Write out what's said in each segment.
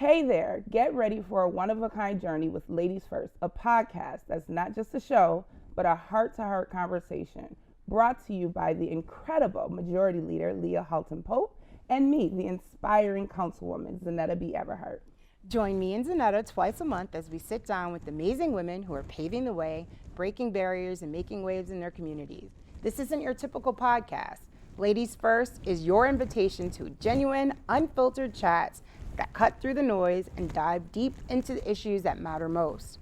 Hey there, get ready for a one-of-a-kind journey with Ladies First, a podcast that's not just a show, but a heart-to-heart conversation brought to you by the incredible Majority Leader, Leah Halton-Pope, and me, the inspiring Councilwoman, Zanetta B. Everhart. Join me and Zanetta twice a month as we sit down with amazing women who are paving the way, breaking barriers, and making waves in their communities. This isn't your typical podcast. Ladies First is your invitation to genuine, unfiltered chats that cut through the noise and dive deep into the issues that matter most.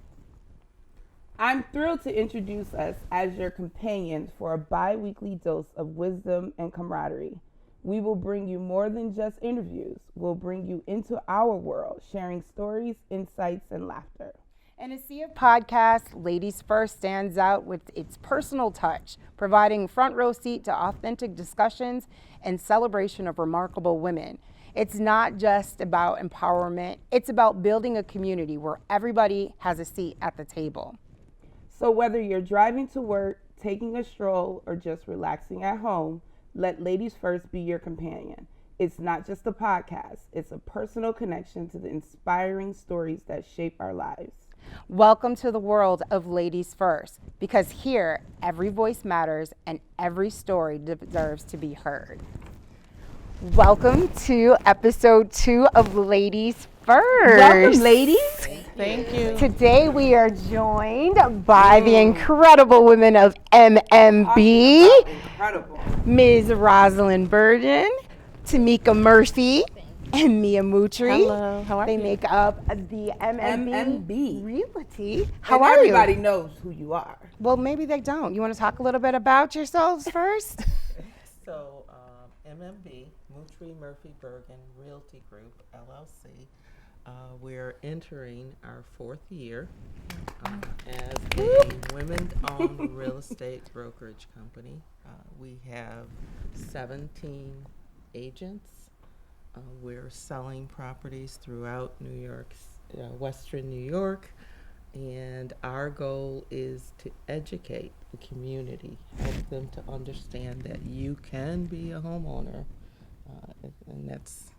I'm thrilled to introduce us as your companions for a bi-weekly dose of wisdom and camaraderie. We will bring you more than just interviews. We'll bring you into our world, sharing stories, insights, and laughter. In a sea of podcasts, Ladies First stands out with its personal touch, providing front row seat to authentic discussions and celebration of remarkable women. It's not just about empowerment, it's about building a community where everybody has a seat at the table. So whether you're driving to work, taking a stroll, or just relaxing at home, let Ladies First be your companion. It's not just a podcast, it's a personal connection to the inspiring stories that shape our lives. Welcome to the world of Ladies First, because here, every voice matters and every story deserves to be heard. Welcome to episode 2 of Ladies First. Welcome, ladies. Thank you. Today we are joined by the incredible women of MMB. Incredible. Ms. Rosalind Burden, Tamika Murphy, and Mia Mutri. Hello, how are they you? make up the MMB MMB. Realty. How And are everybody you? knows who you are. Well, maybe they don't. You want to talk a little bit about yourselves first? So, MMB, Mutri Murphy Bergen Realty Group, LLC. We're entering our 4th year as a women-owned real estate brokerage company. We have 17 agents. We're selling properties throughout New York, Western New York, and our goal is to educate the community, help them to understand that you can be a homeowner, and that's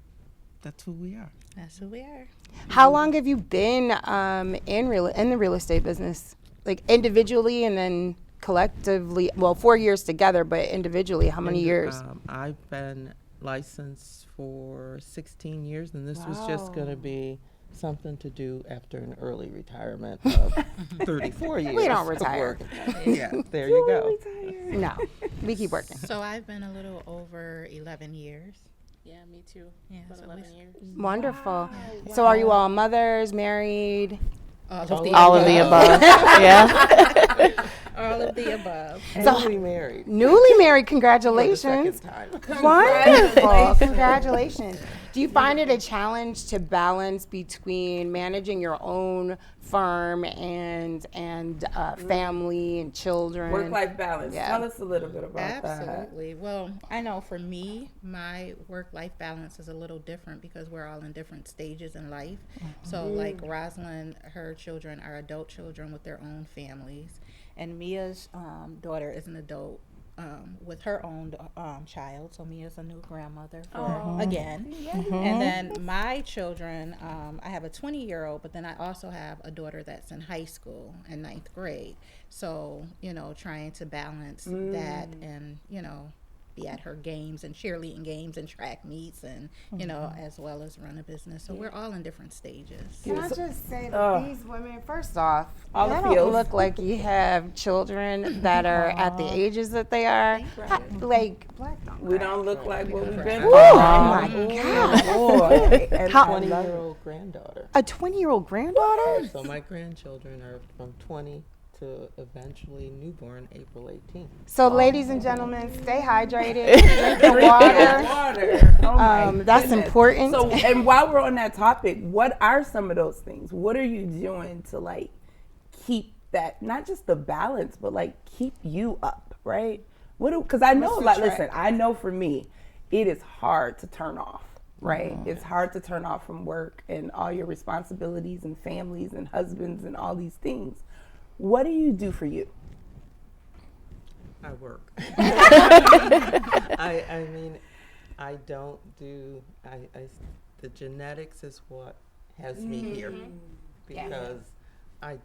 who we are. That's who we are. How long have you been in the real estate business? Like individually and then collectively? Well, 4 years together, but individually, how many years? I've been licensed for 16 years, and this was just going to be something to do after an early retirement of 34 years. We don't of retire. working. Yeah, there you go. No, we keep working. So I've been a little over 11 years. Yeah, me too. Yeah, About so 11 years. Wonderful. So are you all mothers, married? all All of the above. Yeah. All of the above. Newly married. Newly married, For the congratulations. second time. Wonderful, congratulations. Do you find it a challenge to balance between managing your own firm and family and children? Work-life balance. Yeah. Tell us a little bit about that. Absolutely. Well, I know for me, my work-life balance is a little different because we're all in different stages in life. So like Rosalind, her children are adult children with their own families. And Mia's daughter is an adult with her own child. So Mia's a new grandmother again. And then my children, I have a 20-year-old, but then I also have a daughter that's in high school in 9th grade. So, trying to balance that and, be at her games and cheerleading games and track meets and, as well as run a business. So we're all in different stages. Can I just say that these women, first off, All they the don't feels. look like you have children that are at the ages that they are. Like, black don't We crack. don't look like what we've been Oh through. my God. Boy. And How- I love it. 20-year-old granddaughter. A 20-year-old granddaughter? So my grandchildren are from 20 to eventually newborn April 18th. So, ladies and gentlemen, stay hydrated, drink your water. Water. Oh my That's goodness. important. So, and while we're on that topic, what are some of those things? What are you doing to like keep that, not just the balance, but like keep you up, right? Because I know, like, listen, I know for me, it is hard to turn off, right? It's hard to turn off from work and all your responsibilities and families and husbands and all these things. What do you do for you? I work. I mean, I don't do, the genetics is what has me here, Yeah. because I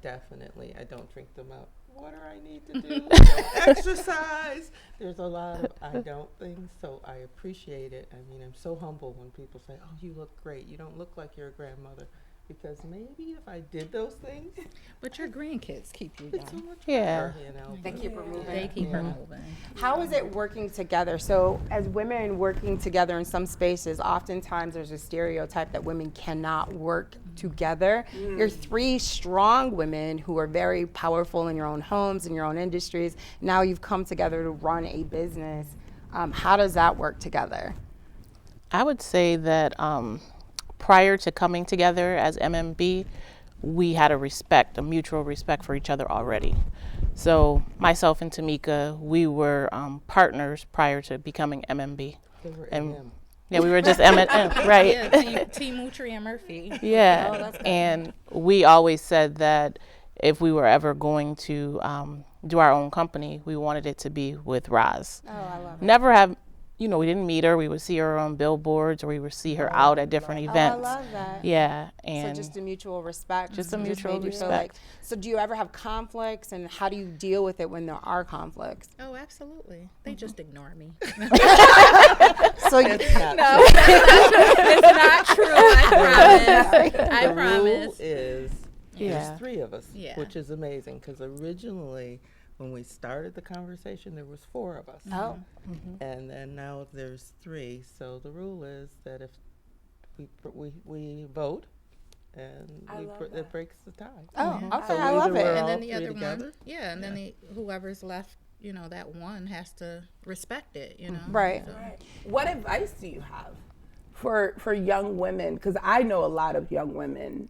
don't drink the amount of water I need to do, I don't exercise. There's a lot of I don't things, so I appreciate it. I mean, I'm so humble when people say, oh, you look great. You don't look like your grandmother. Because maybe if I did those things, But your grandkids keep you it's so young. much Yeah. better, you know. They keep her moving. They keep her moving. How is it working together? So as women working together in some spaces, oftentimes there's a stereotype that women cannot work together. You're three strong women who are very powerful in your own homes, in your own industries. Now you've come together to run a business. How does that work together? I would say that prior to coming together as MMB, we had a mutual respect for each other already. So myself and Tamika, we were partners prior to becoming MMB. They were And MM. yeah, we were just M&M, right? Yeah, T. Mutri and Murphy. Yeah, Oh, that's good. and we always said that if we were ever going to do our own company, we wanted it to be with Roz. Oh, I love it. Never have, we didn't meet her. We would see her on billboards, or we would see her out at different events. Oh, I love that. Yeah, So and just a mutual respect. Just a made mutual you feel like- respect. so do you ever have conflicts, and how do you deal with it when there are conflicts? Oh, absolutely. They just ignore me. So you, It's not It's not true. I promise. I the rule promise. is Yeah. there's three of us, Yeah. which is amazing, because originally when we started the conversation there was four of us. oh, And then now there's three. So the rule is that if we vote, and it breaks the tie. oh, Yeah. okay, So I love either we're it. all And then the three other together? one, yeah, and then whoever's left, that one has to respect it, Right. So- What advice do you have for young women? Because I know a lot of young women,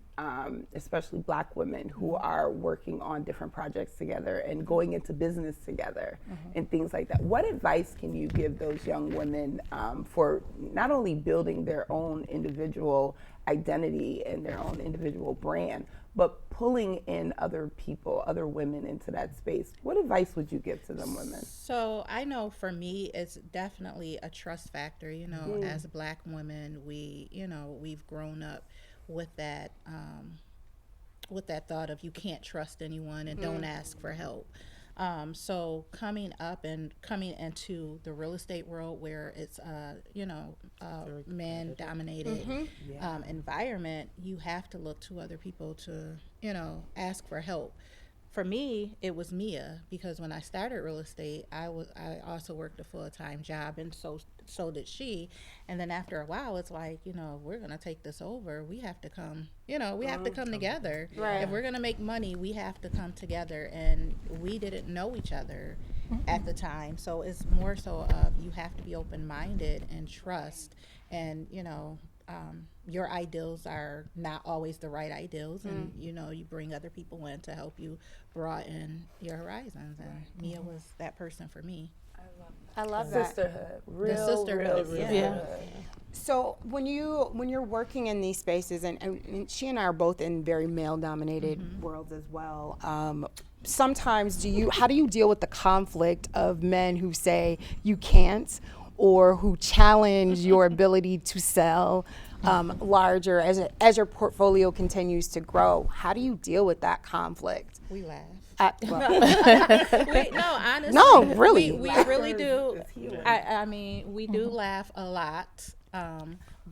especially Black women, who are working on different projects together and going into business together and things like that. What advice can you give those young women for not only building their own individual identity and their own individual brand, but pulling in other people, other women into that space? What advice would you give to them women? So I know for me, it's definitely a trust factor. As Black women, we've grown up with that thought of you can't trust anyone and don't ask for help. So coming up and coming into the real estate world where it's man dominated environment, you have to look to other people to ask for help. For me, it was Mia, because when I started real estate, I also worked a full-time job, and so did she. And then after a while, it's like, we're gonna take this over. We have to come, we have to come together. Right. If we're gonna make money, we have to come together. And we didn't know each other at the time, so it's more so of you have to be open-minded and trust, and your ideals are not always the right ideals, and you bring other people in to help you broaden your horizons, and Mia was that person for me. I love that. Sisterhood, sisterhood, real yeah. sisterhood. So when you're working in these spaces, and she and I are both in very male-dominated worlds as well. Sometimes how do you deal with the conflict of men who say you can't, or who challenge your ability to sell larger as your portfolio continues to grow? How do you deal with that conflict? We laugh. Honestly, No, really. we really do. I mean, we do laugh a lot,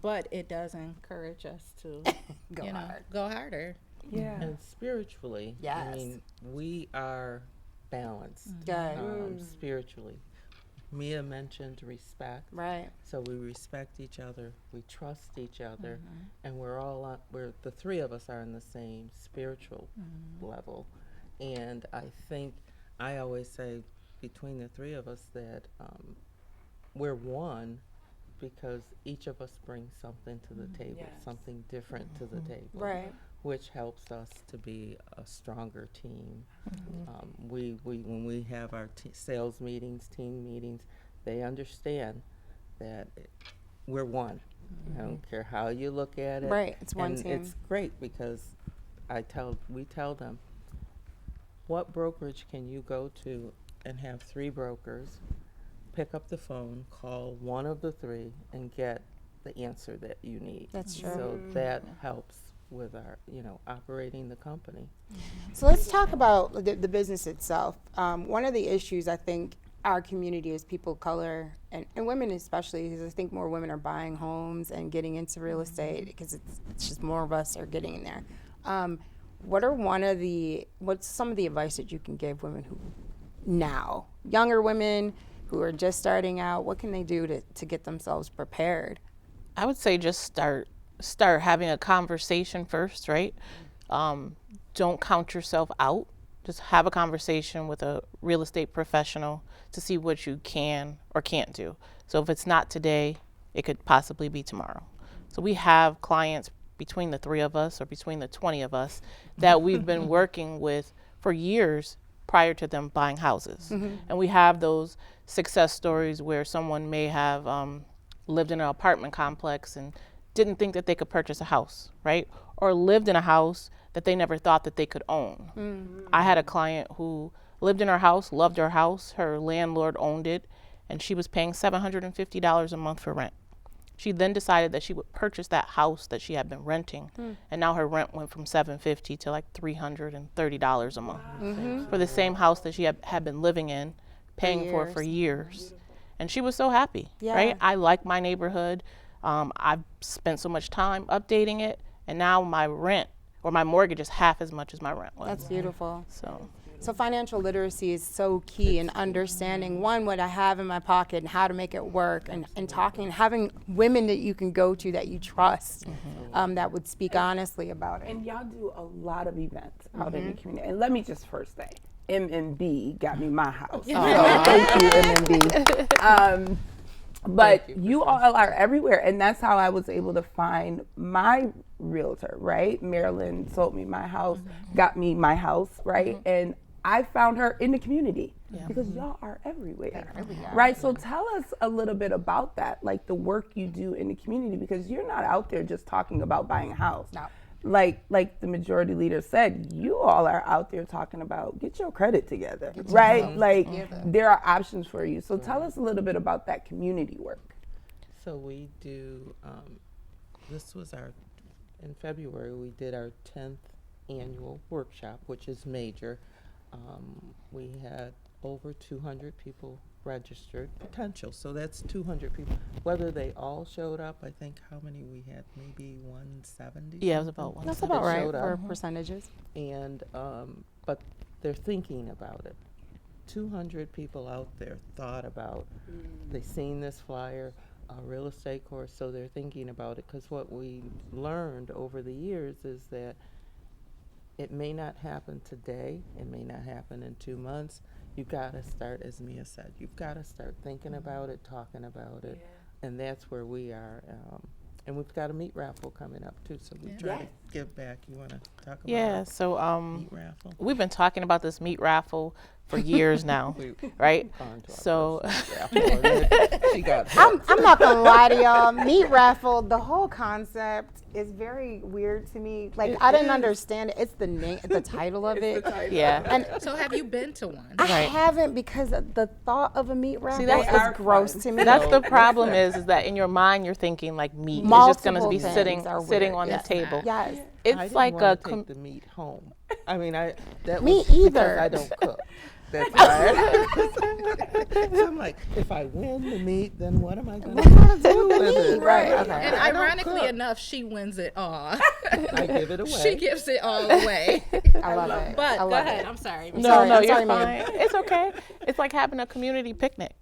but it does encourage us to go harder. Yeah. And spiritually, Yes. I mean, we are balanced Good. spiritually. Mia mentioned respect. Right. So we respect each other, we trust each other, and we're the three of us are on the same spiritual level. And I always say between the three of us that we're one, because each of us brings something to the table, something different to the table, Right. which helps us to be a stronger team. When we have our sales meetings, team meetings, they understand that we're one. I don't care how you look at it. Right, it's one and team. It's great because we tell them, what brokerage can you go to and have three brokers, pick up the phone, call one of the three, and get the answer that you need. That's true. So that helps with our, operating the company. So let's talk about the business itself. One of the issues I think our community as people of color and women especially, because I think more women are buying homes and getting into real estate because it's just more of us are getting in there. What's some of the advice that you can give women who now, younger women who are just starting out, what can they do to get themselves prepared? I would say just start having a conversation first, right? Don't count yourself out. Just have a conversation with a real estate professional to see what you can or can't do. So if it's not today, it could possibly be tomorrow. So we have clients between the 3 of us or between the 20 of us that we've been working with for years prior to them buying houses. And we have those success stories where someone may have lived in an apartment complex and didn't think that they could purchase a house, right? Or lived in a house that they never thought that they could own. I had a client who lived in her house, loved her house, her landlord owned it, and she was paying $750 a month for rent. She then decided that she would purchase that house that she had been renting, and now her rent went from $750 to like $330 a month for the same house that she had been living in, paying for years. And she was so happy, right? I like my neighborhood. I've spent so much time updating it, and now my rent or my mortgage is half as much as my rent was. That's beautiful. So financial literacy is so key in understanding, one, what I have in my pocket and how to make it work, and talking, having women that you can go to that you trust that would speak honestly about it. And y'all do a lot of events out in the community. And let me just first say, MMB got me my house. So thank you, MMB. But you all are everywhere, and that's how I was able to find my realtor, right? Marilyn sold me my house, got me my house, right? And I found her in the community because y'all are everywhere, right? So tell us a little bit about that, like the work you do in the community, because you're not out there just talking about buying a house. No. Like the majority leader said, you all are out there talking about get your credit together, right? Like there are options for you. So tell us a little bit about that community work. So we do, in February, we did our 10th annual workshop, which is major. We had over 200 people registered potential, so that's 200 people. Whether they all showed up, I think how many we had, maybe 170. yeah, it was about one. That's about right for percentages. And but they're thinking about it. 200 people out there thought about. They seen this flyer, a real estate course, so they're thinking about it. Because what we learned over the years is that it may not happen today. It may not happen in 2 months. You've got to start, as Mia said, you've got to start thinking about it, talking about it, and that's where we are. And we've got a meat raffle coming up too, so we try to give back. You want to talk about it? So Meat raffle? we've been talking about this meat raffle for years now, right? So She got I'm not gonna lie to y'all. Meat raffle, the whole concept is very weird to me. Like I didn't understand it. It's the name, the title of it. yeah. And So have you been to one? I Right. haven't, because the thought of a meat raffle that's is gross to me. That's the problem is that in your mind you're thinking like meat is just going to Multiple be things sitting are sitting weird. on Yes. the table. Yes. I It's didn't like wanna a take the meat home. I mean, that Me was either. because I don't cook. That's why. So I'm like, if I win the meat, then what am I going to do with it? Right, okay. And I don't ironically cook. enough, she wins it all. I give it away. She gives it all away. I love it. But I go love ahead. it. I'm sorry. No, sorry, no, I'm you're sorry, fine. ma'am. It's okay. It's like having a community picnic.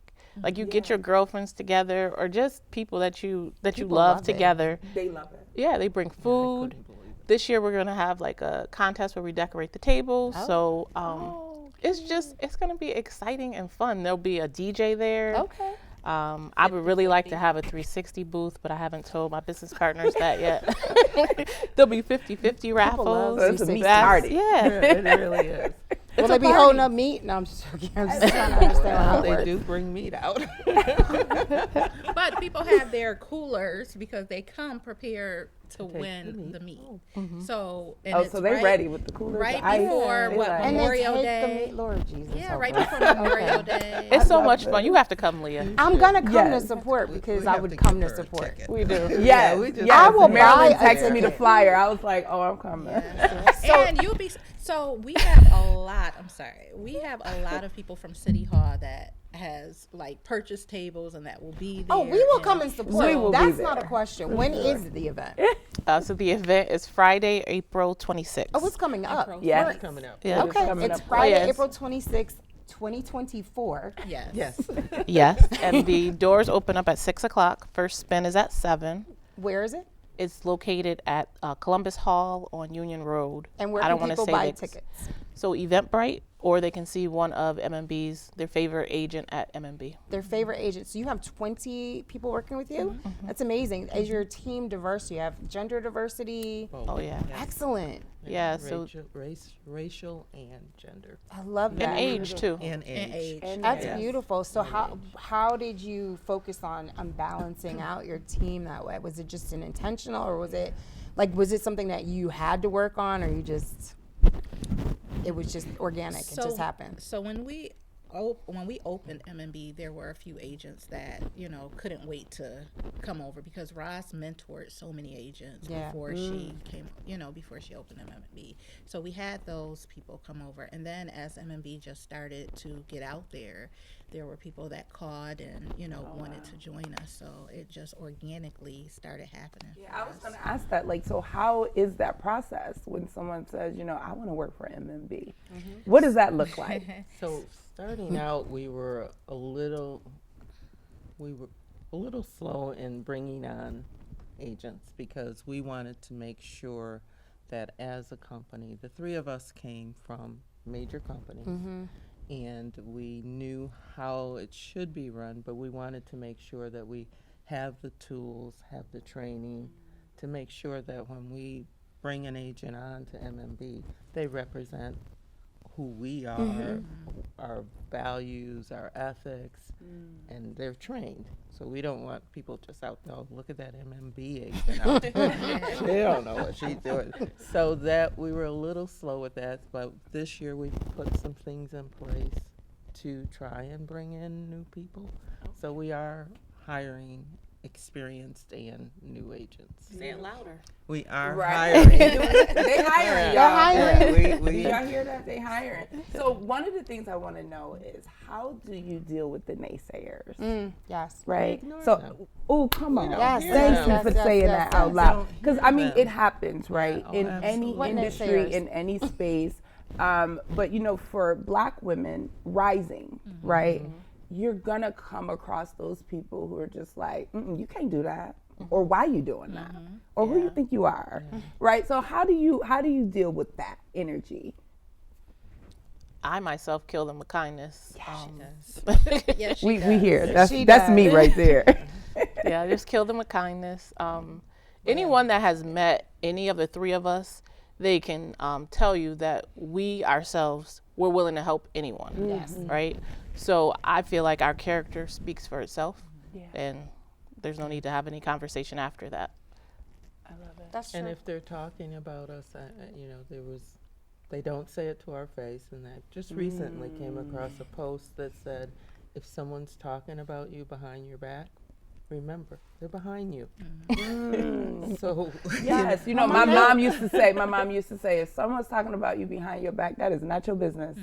Like you get your girlfriends together or just people that you People love love it. together. They love it. Yeah, they bring food. couldn't believe it. This year we're gonna have like a contest where we decorate the tables. So it's gonna be exciting and fun. There'll be a DJ there. Okay. I would really like to have a 360 booth, but I haven't told my business partners that yet. There'll be 50-50 raffles. So it's a meat That's- party. Yeah. It really is. Will they be holding up meat? No, I'm just joking. I'm just trying to understand how it They works. do bring meat out. But people have their coolers because they come prepared to win the meat. So so they ready with the coolers, right the ice. before They what like- And then Memorial take Day. the meat, Lord Jesus. Yeah, help right us. before Memorial Day. It's so love much this. fun. You have to come, Leah. I'm gonna come Yes. to support because We I have would to come give to her a support. ticket. We do. Yes, we just- yes. I will Marilyn buy a texted me the ticket. flyer. I was like, oh, I'm coming. And you'll be so we have a lot. I'm sorry, we have a lot of people from City Hall that has like purchased tables and that will be there. Oh, we will come and support. We will be That's there. not a question. When is the event? So the event is Friday, April 26th. Oh, it's coming up. Yes. We're- Coming up. Yeah. Okay, coming it's up. Friday, Yes. April 26th, 2024. Yes. Yes. Yes, and the doors open up at 6 o'clock. First spin is at 7. Where is it? It's located at Columbus Hall on Union Road. And where I can don't wanna people say buy the- tickets? So Eventbrite, or they can see one of MMB's, their favorite agent at MMB. Their favorite agent. So you have 20 people working with you? That's amazing. Is your team diverse? You have gender diversity? Oh, yeah. Excellent. Yeah, so Racial and gender I love that. and age too. and age. That's Yes. beautiful. So how did you focus on balancing out your team that way? Was it just an intentional, or was it something that you had to work on, or it was just organic? It just happened. So when we opened MMB, there were a few agents that couldn't wait to come over because Ross mentored so many agents before she came, before she opened MMB. So we had those people come over, and then as MMB just started to get out there were people that called and wanted to join us. So it just organically started happening. Yeah, I was going to ask that. Like, so how is that process when someone says, I want to work for MMB? What does that look like? So starting out, we were a little slow in bringing on agents because we wanted to make sure that as a company, the three of us came from major companies. And we knew how it should be run, but we wanted to make sure that we have the tools, have the training to make sure that when we bring an agent on to MMB, they represent who we are, our values, our ethics, and they're trained. So we don't want people just out there, look at that MMB agent out there. They don't know what she's doing. So that we were a little slow with that, but this year we put some things in place to try and bring in new people. So we are hiring experienced and new agents. Say it louder. We are Right. hiring. They hiring, y'all. hiring. Do y'all hear that? They hiring. So one of the things I want to know is how do you deal with the naysayers? Yes. Right. ignore So, them. oh, come on. Yes, Thank yes, you yes, for yes, saying yes, that yes. out loud. Don't Because hear I mean, them. it happens, right? Oh, In absolutely. any What industry, naysayers? in any space. But for Black women rising, right? You're gonna come across those people who are just like, you can't do that, or why you doing that, or who you think you are, right? So how do you deal with that energy? I myself kill them with kindness. Yes, she We does. hear that's She me does. right there. Yeah, just kill them with kindness. Anyone that has met any of the three of us, they can tell you that we ourselves, we're willing to help anyone, right? So I feel like our character speaks for itself, and there's no need to have any conversation after that. I love it. That's true. And if they're talking about us, they don't say it to our face. And I just recently came across a post that said, if someone's talking about you behind your back, remember, they're behind you. So Yes, my mom used to say, if someone's talking about you behind your back, that is not your business.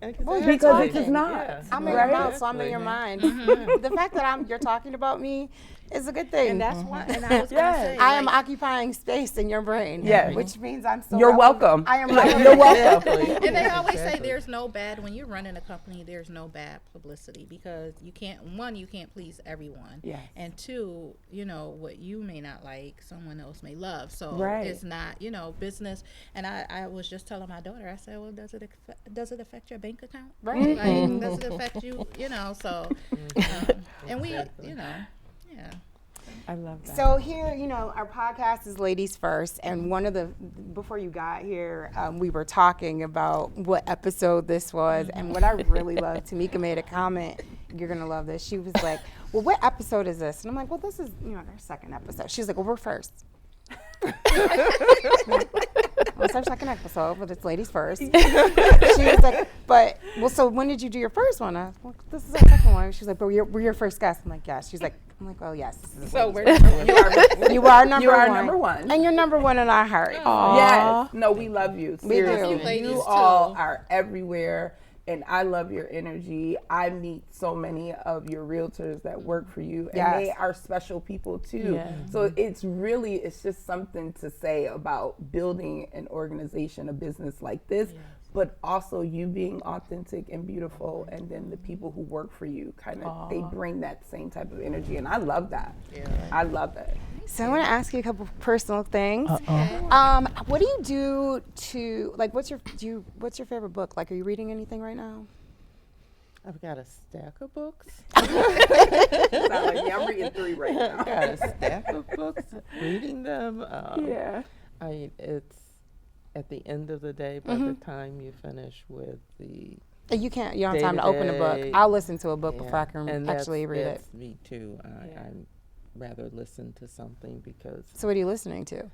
Exactly. Because it is not. Yeah. I'm in Right? your mouth, so I'm in your mind. The fact that you're talking about me is a good thing. And that's why. And I was gonna Yes. say, I am occupying space in your brain. Yes. Which means I'm so. You're welcome. I am. You're welcome. Exactly. And they always say Exactly. there's no bad when you're running a company. There's no bad publicity because you can't please everyone. Yes. And two, what you may not like, someone else may love. So Right. it's not business. And I was just telling my daughter, I said, well, does it affect your bank account? Right. Like, does it affect you? So and we yeah. I love that. So here, our podcast is Ladies First, and before you got here, we were talking about what episode this was, and what I really loved, Tamika made a comment you're gonna love this. She was like, well, what episode is this? And I'm like, well, this is our second episode. She's like, well, we're first. What's our second episode? But it's ladies first. She was like, so when did you do your first one? I was like, well, this is our second one. She's like, but we're your first guest. I'm like, yes. She's like, oh yes. So we're you are number You are one. number one. And you're number one in our heart. Yes. No, we love you. We do. Seriously. Ladies You too. all are everywhere. And I love your energy. I meet so many of your realtors that work for you, and Yes. they are special people too. Yeah. So it's just something to say about building an organization, a business like this, but also you being authentic and beautiful, and then the people who work for you they bring that same type of energy, and I love that. Yeah. I love that. So I want to ask you a couple of personal things. What do you do to what's your favorite book? Like, are you reading anything right now? I've got a stack of books. Sound like me. I'm reading 3 right now. I've got a stack of books, reading them. Yeah. It's at the end of the day, by the time you finish with the You don't have time to open a book. Day-to-day. I'll listen to a book before I can and actually read it. that's me too. I'm rather listen to something because So what are you listening to?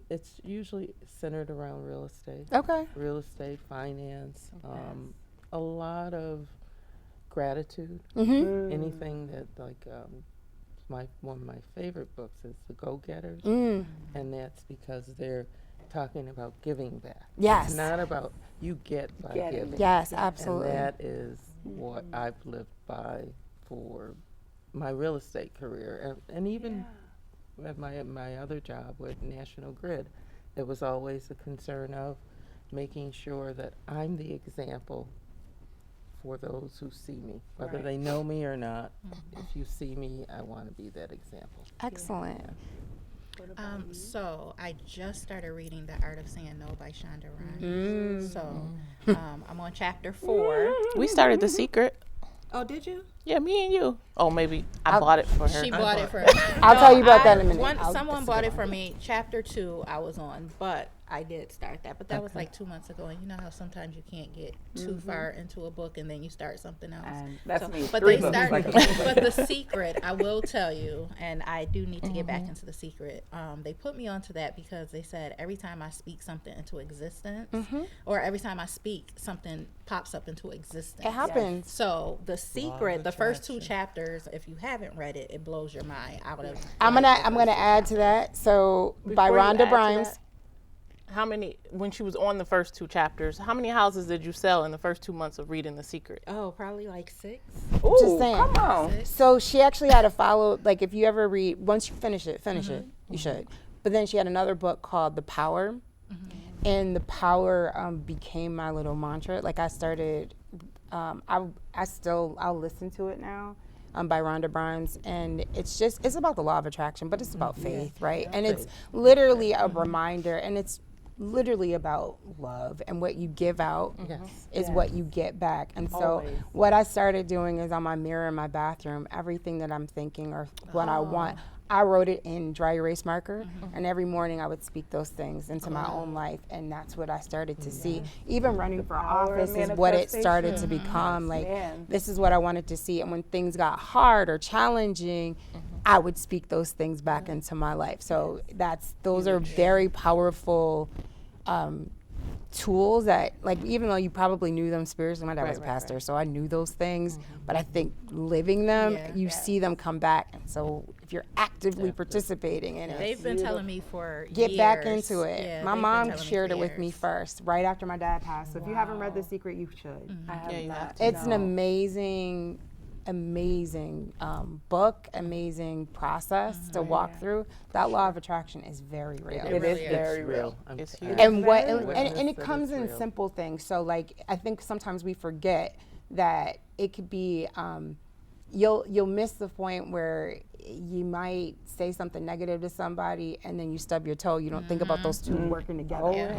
it's usually centered around real estate. Okay. Real estate, finance, a lot of gratitude. Mm-hmm. Anything that one of my favorite books is The Go-Getters, Mm. and that's because they're talking about giving back. Yes. It's not about you get by giving. Yes, absolutely. And that is what I've lived by for my real estate career, and even at my other job with National Grid, it was always a concern of making sure that I'm the example for those who see me, whether they know me or not. If you see me, I want to be that example. Excellent. So I just started reading The Art of Saying No by Shonda Rhimes. So I'm on chapter 4. We started The Secret. Oh, did you? Yeah, me and you. Oh, maybe I bought it for her. She bought it for me. I'll tell you about that in a minute. Someone bought it for me. Chapter 2 I was on, but I did start that. But that was like 2 months ago. And you know how sometimes you can't get too far into a book and then you start something else. And that's me. But 3 they books. start. Like But The Secret, I will tell you, and I do need to get back into The Secret. They put me onto that because they said every time I speak something into existence, or every time I speak, something pops up into existence. It happens. So The Secret, the first 2 chapters, if you haven't read it, it blows your mind. I'm gonna add to that. So by Before you Rhonda add to Grimes. that, when she was on the first 2 chapters, how many houses did you sell in the first 2 months of reading The Secret? Oh, probably like 6. Ooh, Just saying. come on. So she actually had to follow, like, if you ever read, once you finish it, you should. But then she had another book called The Power. And The Power became my little mantra. Like, I started, I'll listen to it now. By Rhonda Grimes, and it's about the law of attraction, but it's about faith, right? And it's literally a reminder, and it's literally about love, and what you give out is what you get back. And so what I started doing is on my mirror in my bathroom, everything that I'm thinking or what I want, I wrote it in dry erase marker, and every morning I would speak those things into my own life, and that's what I started to see. Even running for office is what it started to become. Like, this is what I wanted to see, and when things got hard or challenging, I would speak those things back into my life. So those are very powerful tools that, like, even though you probably knew them spiritually, my dad was a pastor, so I knew those things, but I think living them, you see them come back. And so if you're actively participating in it, They've been telling me for get years. back into it. Yeah, My they've been mom telling shared for it with me years. first, right after my dad passed. So if you haven't read The Secret, you should. I have you not. have It's an amazing book, amazing process to walk through. That law of attraction is very real. It is really is. very real. It's huge. And what Very and it real. comes in Real. simple things. So, like, I think sometimes we forget that it could be you'll miss the point where you might say something negative to somebody and then you stub your toe. You don't think about those two working together.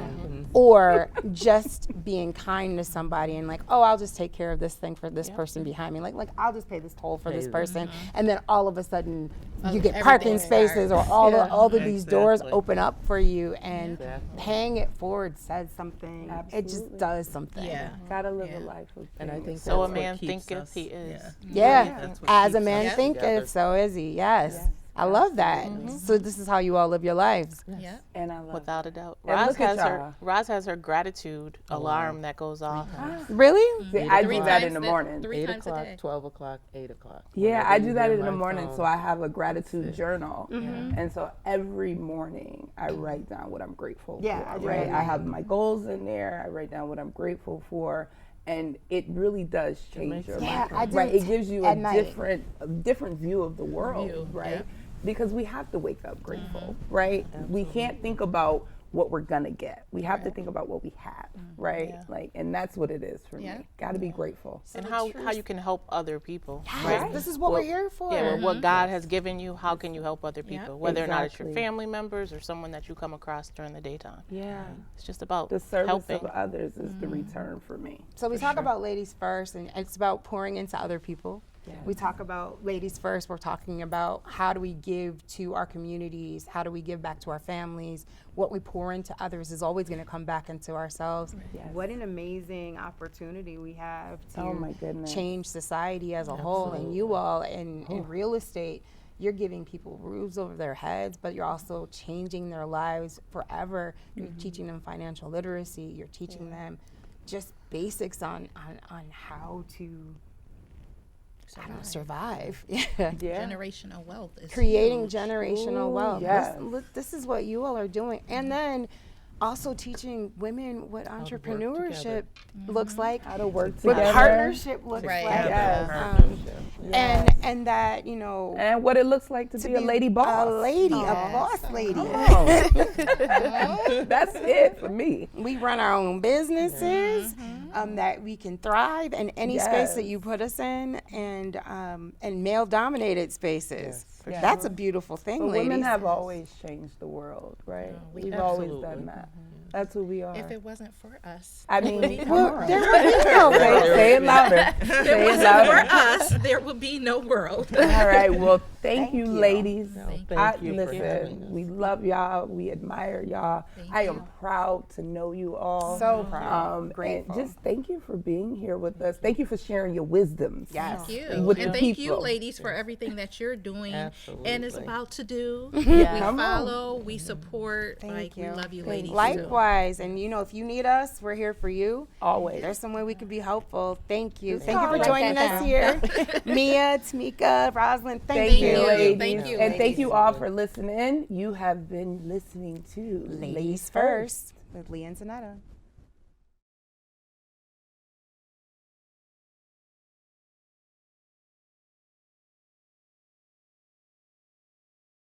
Or just being kind to somebody and like, oh, I'll just take care of this thing for this person behind me. Like I'll just pay this toll for this person. And then all of a sudden you get parking spaces or all of these doors open up for you, and paying it forward says something. It just does something. Gotta live a life of And I think So a that's man what keeps thinketh us- he is. That's what As a keeps man us thinketh, together. so is he. Yes. I love that. So this is how you all live your lives. Yeah. And I love Without a doubt. And look at Roz has her gratitude alarm that goes off. Really? See, I do 3 that times in the morning. 3 8 times a o'clock, day. 12 o'clock, 8 o'clock. Yeah, Whenever I you do that hear in the my morning, phone. so I have a gratitude journal. And so every morning I write down what I'm grateful Yeah, for, I do right? that. I have my goals in there, I write down what I'm grateful for, and it really does change your Yeah, life. I do Right? it It gives you at a night. different view of the world, right? Because we have to wake up grateful, right? We can't think about what we're gonna get. We have to think about what we have, right? Yeah. Like, and that's what it is for Yeah. me. Got to be grateful. And how you can help other people. Yes, this is what we're here for. Yeah, what God has given you, how can you help other people? Whether or not it's your Exactly. family members or someone that you come across during the daytime. Yeah. It's just about The service helping. of others is the return for me. So we talk about ladies first, and it's about pouring into other people. We talk about ladies first. We're talking about how do we give to our communities? How do we give back to our families? What we pour into others is always going to come back into ourselves. Yes. What an amazing opportunity we have to Oh my goodness. change society as a whole. And you all in real estate, you're giving people roofs over their heads, but you're also changing their lives forever. You're teaching them financial literacy. You're teaching them just basics on how to survive. Yeah. Generational wealth is Creating huge. generational Ooh, wealth. yes. This is what you all are doing. And then also teaching women what to work entrepreneurship looks like, How to work what together. partnership looks Right. like. Yes. And that, you know, And what it looks like to be a lady boss. a lady, a boss lady. That's it for me. We run our own businesses, that we can thrive in any space that Yes. you put us in, and male-dominated spaces. Yes. That's a beautiful thing, But ladies. women have always changed the world, right? We've always done that. That's who we are. If it wasn't for us, I mean, come Well, on. there would be no Say it louder. Say it louder. us, there would be no world. All right. Well, thank you, ladies. Thank you for having Listen, us. we love y'all. We admire y'all. I am proud to know you all. So proud. And Grateful. just thank you for being here with us. Thank you for sharing your wisdoms. Yes. Thank you. With And the thank you, people. ladies, for everything that you're doing and is Absolutely. about to do. Yeah. We Come on. follow, we support. Thank We you. love you, ladies. Likewise, and you know, if you need us, we're here for you. Always. There's some way we could be helpful. Thank you. Just Thank you call for us. joining Write us that here. Mia, Tamika, Rosalind, thank Thank you. you, ladies. Thank you, And thank ladies. you all for listening. You have been listening to Ladies First with Leah and Zanetta.